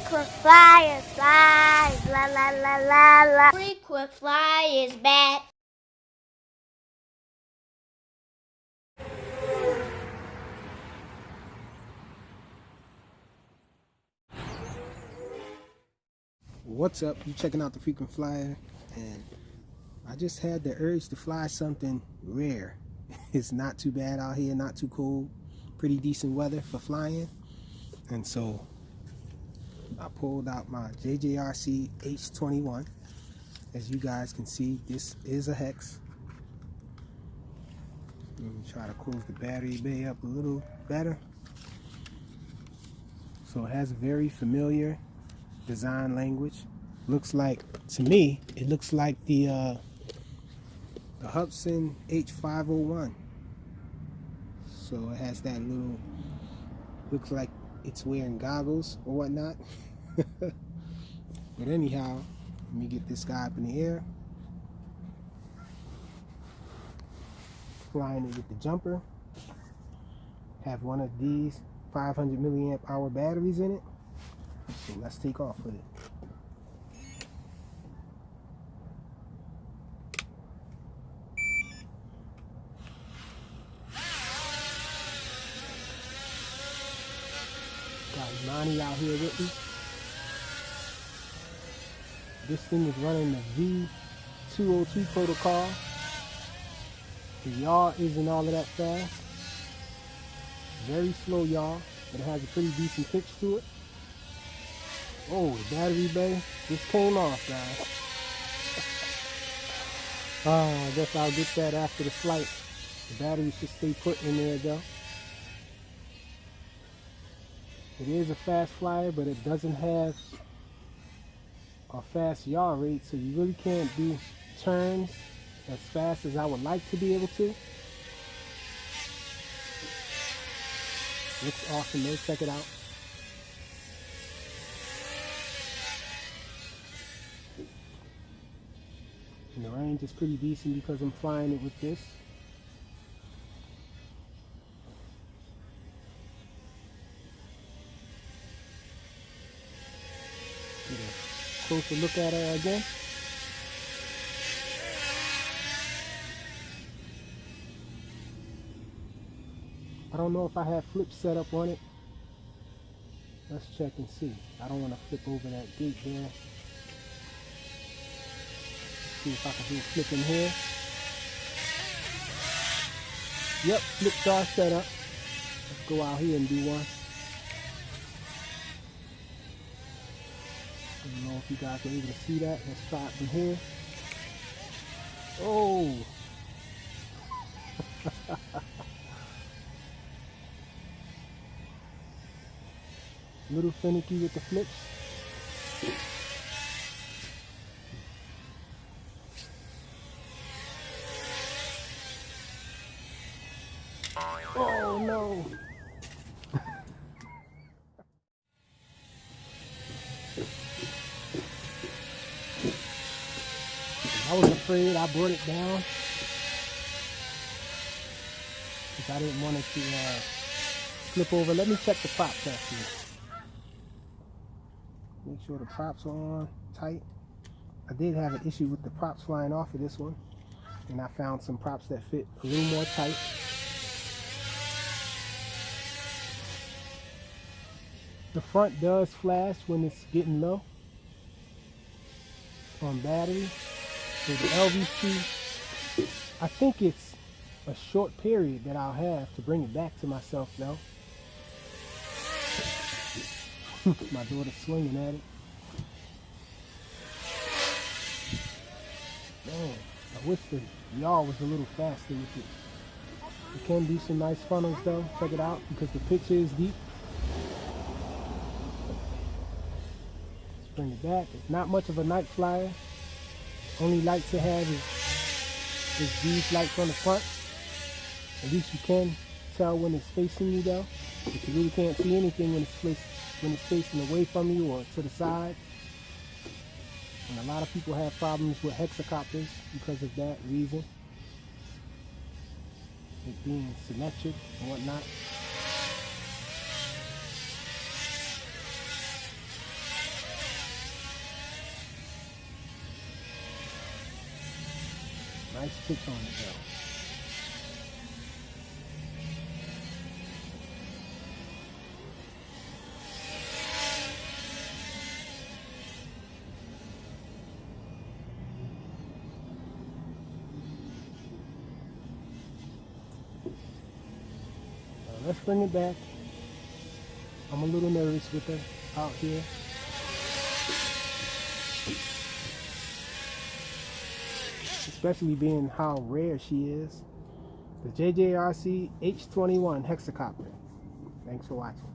Frequent flyers, flies, la la la la la. Frequent flyers back. What's up? You checking out the Frequent Flyer, and I just had the urge to fly something rare. It's not too bad out here, not too cold, pretty decent weather for flying, and so I pulled out my JJRC H21. As you guys can see, this is a hex. Let me try to close the battery bay up a little better. So it has a very familiar design language. Looks like, to me, it looks like the Hubsan H501. So it has that little, looks like it's wearing goggles or whatnot. But anyhow, let me get this guy up in the air. Flying it with the jumper. Have one of these 500 milliamp hour batteries in it. So let's take off with it. Got Monty out here with me. This thing is running the V202 protocol. The yaw isn't all of that fast. Very slow yaw, but it has a pretty decent pitch to it. Oh, the battery bay just came off, guys. I guess I'll get that after the flight. The battery should stay put in there though. It is a fast flyer, but it doesn't have a fast yaw rate, so you really can't do turns as fast as I would like to be able to. Looks awesome though, check it out. And the range is pretty decent because I'm flying it with this. Get a closer look at her again. I don't know if I have flips set up on it. Let's check and see. I don't want to flip over that gate there. See if I can do a flip in here. Yep, flips are set up. Let's go out here and do one. I don't know if you guys are able to see that. Let's try it from here. Oh! Little finicky with the flips. Oh no! I was afraid I brought it down because I didn't want it to flip over. Let me check the props actually. Make sure the props are on tight. I did have an issue with the props flying off of this one, and I found some props that fit a little more tight. The front does flash when it's getting low on battery. So the LVC, I think it's a short period that I'll have to bring it back to myself though. My daughter's swinging at it. Man, I wish the yaw was a little faster with it. You can do some nice funnels though. Check it out because the pitch is deep. Let's bring it back. It's not much of a night flyer. Only lights it has is these lights on the front. At least you can tell when it's facing you though. But you really can't see anything when it's facing away from you or to the side. And a lot of people have problems with hexacopters because of that reason. It being symmetric and whatnot. Nice pitch on it though. Let's bring it back. I'm a little nervous with her out here. Especially being how rare she is. The JJRC H21 hexacopter. Thanks for watching.